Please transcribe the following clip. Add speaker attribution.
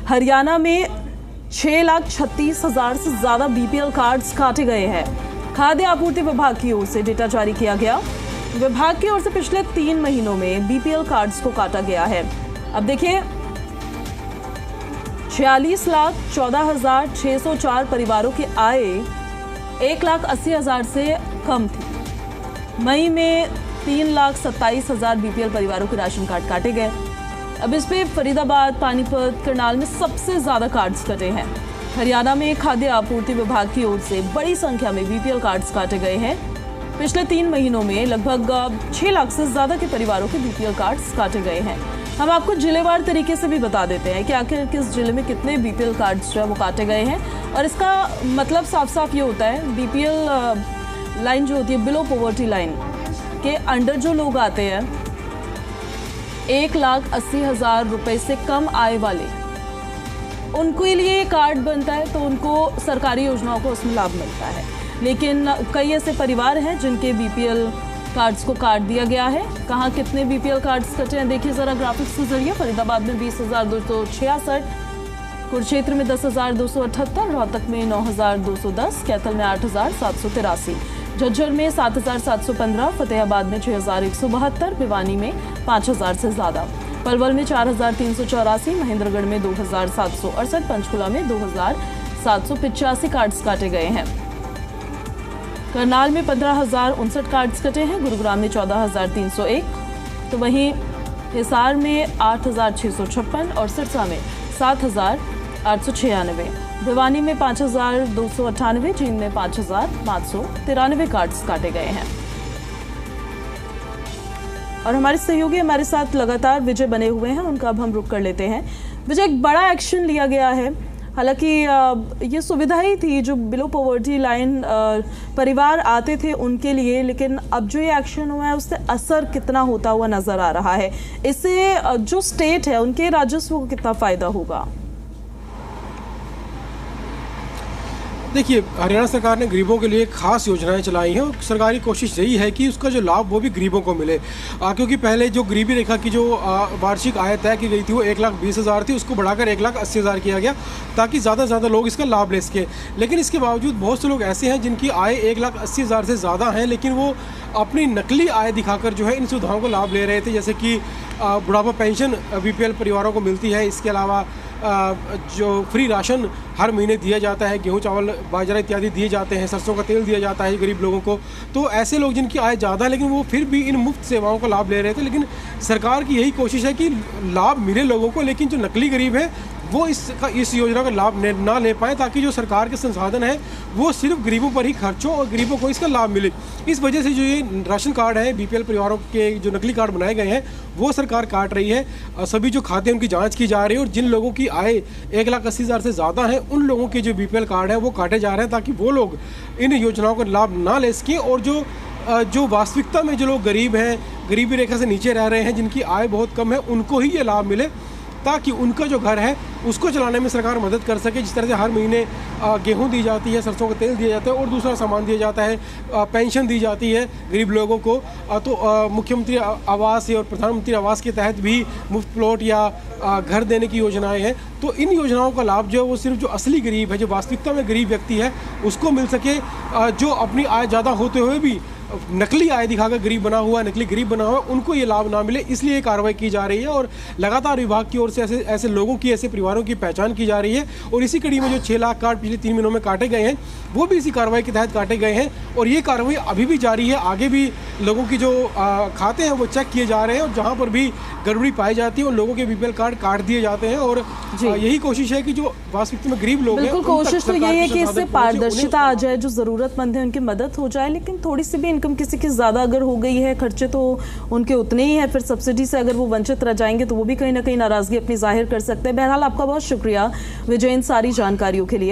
Speaker 1: हरियाणा में 6,36,000 से ज्यादा बीपीएल कार्ड्स काटे गए हैं। खाद्य आपूर्ति विभाग की ओर से डेटा जारी किया गया। विभाग की ओर से पिछले 3 महीनों में बीपीएल कार्ड्स को काटा गया है। अब देखिए, 46,14,604 परिवारों की आय 1,80,000 से कम थी। मई में 3,27,000 बीपीएल परिवारों के राशन कार्ड काटे गए। अब इस पे फरीदाबाद, पानीपत, करनाल में सबसे ज्यादा कार्ड्स कटे हैं। हरियाणा में खाद्य आपूर्ति विभाग की ओर से बड़ी संख्या में बीपीएल कार्ड्स काटे गए हैं। पिछले 3 महीनों में लगभग 6 लाख से ज्यादा के परिवारों के बीपीएल कार्ड्स काटे गए हैं। हम आपको जिलेवार तरीके से भी बता देते हैं कि आखिर किस जिले में कितने बीपीएल कार्ड्स जो है वो काटे गए हैं। और इसका मतलब साफ साफ ये होता है, बीपीएल लाइन जो होती है, बिलो पॉवर्टी लाइन के अंडर जो लोग आते हैं, 1,80,000 रुपए से कम आय वाले, उनके लिए कार्ड बनता है तो उनको सरकारी योजनाओं को उसमें लाभ मिलता है। लेकिन कई ऐसे परिवार हैं जिनके बीपीएल कार्ड्स को काट दिया गया है। कहाँ कितने बीपीएल कार्ड्स कटे हैं देखिए जरा ग्राफिक्स के जरिए। फरीदाबाद में 20,266, कुरुक्षेत्र में 10,278, रोहतक में 9,210, कैथल में 8,783, झज्जर में 7,715, फतेहाबाद में 6,172, भिवानी में 5,000 से ज्यादा, पलवल में 4,384, महेंद्रगढ़ में 2,768, पंचकुला में 2,785 कार्ड्स काटे गए हैं। करनाल में 15,059 कार्ड्स कटे हैं, गुरुग्राम में 14,301, तो वहीं हिसार में 8,656 और सिरसा में 7,896, भिवानी में 5,298, जींद में 5,593 कार्ड्स काटे गए हैं। और हमारे सहयोगी हमारे साथ लगातार विजय बने हुए हैं, उनका अब हम रुख कर लेते हैं। विजय, एक बड़ा एक्शन लिया गया है। हालांकि ये सुविधा ही थी जो बिलो पॉवर्टी लाइन परिवार आते थे उनके लिए, लेकिन अब जो ये एक्शन हुआ है उससे असर कितना होता हुआ नजर आ रहा है? इससे जो स्टेट है उनके राजस्व को कितना फायदा होगा?
Speaker 2: देखिए, हरियाणा सरकार ने गरीबों के लिए खास योजनाएं चलाई हैं और सरकारी कोशिश यही है कि उसका जो लाभ वो भी गरीबों को मिले। क्योंकि पहले जो गरीबी रेखा की जो वार्षिक आय तय की गई थी वो 1,20,000 थी, उसको बढ़ाकर 1,80,000 किया गया ताकि ज़्यादा से ज़्यादा लोग इसका लाभ ले सकें। लेकिन इसके बावजूद बहुत से लोग ऐसे हैं जिनकी आय 1,80,000 से ज़्यादा है, लेकिन वो अपनी नकली आय दिखाकर जो है इन सुविधाओं को लाभ ले रहे थे। जैसे कि बुढ़ापा पेंशन बीपीएल परिवारों को मिलती है, इसके अलावा जो फ्री राशन हर महीने दिया जाता है, गेहूं, चावल, बाजरा इत्यादि दिए जाते हैं, सरसों का तेल दिया जाता है गरीब लोगों को। तो ऐसे लोग जिनकी आय ज़्यादा है लेकिन वो फिर भी इन मुफ्त सेवाओं का लाभ ले रहे थे। लेकिन सरकार की यही कोशिश है कि लाभ मिले लोगों को, लेकिन जो नकली गरीब है वो इस योजना का लाभ ना ले पाए, ताकि जो सरकार के संसाधन है वो सिर्फ गरीबों पर ही खर्च हो और गरीबों को इसका लाभ मिले। इस वजह से जो ये राशन कार्ड है, बीपीएल परिवारों के जो नकली कार्ड बनाए गए हैं वो सरकार काट रही है। सभी जो खाते हैं उनकी जांच की जा रही है और जिन लोगों की आय 1,80,000 से ज़्यादा है उन लोगों के जो बीपीएल कार्ड है वो काटे जा रहे हैं, ताकि वो लोग इन योजनाओं का लाभ ना ले सकें। और जो वास्तविकता में जो लोग गरीब हैं, गरीबी रेखा से नीचे रह रहे हैं, जिनकी आय बहुत कम है, उनको ही ये लाभ मिले, ताकि उनका जो घर है उसको चलाने में सरकार मदद कर सके। जिस तरह से हर महीने गेहूं दी जाती है, सरसों का तेल दिया जाता है और दूसरा सामान दिया जाता है, पेंशन दी जाती है गरीब लोगों को, तो मुख्यमंत्री आवास और प्रधानमंत्री आवास के तहत भी मुफ्त प्लॉट या घर देने की योजनाएं हैं। तो इन योजनाओं का लाभ जो है वो सिर्फ जो असली गरीब है, जो वास्तविकता में गरीब व्यक्ति है, उसको मिल सके। जो अपनी आय ज़्यादा होते हुए भी नकली आय दिखाकर गरीब बना हुआ, नकली गरीब बना हुआ, उनको ये लाभ ना मिले, इसलिए कार्रवाई की जा रही है। और लगातार विभाग की ओर से ऐसे लोगों की, ऐसे परिवारों की पहचान की जा रही है। और इसी कड़ी में जो 6 लाख कार्ड पिछले 3 महीनों में काटे गए हैं वो भी इसी कार्रवाई के तहत काटे गए हैं। और ये कार्रवाई अभी भी जारी है, आगे भी लोगों की जो खाते हैं वो चेक किए जा रहे हैं और जहाँ पर भी गड़बड़ी पाई जाती है उन लोगों के बीपीएल कार्ड काट दिए जाते हैं। और यही कोशिश है कि जो वास्तविकता में गरीब लोग हैं,
Speaker 1: बिल्कुल कोशिश तो यही है कि इससे पारदर्शिता आ जाए, जो जरूरतमंद है उनकी मदद हो जाए। लेकिन थोड़ी सी भी इनकम किसी की ज्यादा अगर हो गई है, खर्चे तो उनके उतने ही है, फिर सब्सिडी से अगर वो वंचित रह जाएंगे तो वो भी कहीं ना कहीं नाराजगी अपनी जाहिर कर सकते हैं। बहरहाल आपका बहुत शुक्रिया विजय इन सारी जानकारियों के लिए।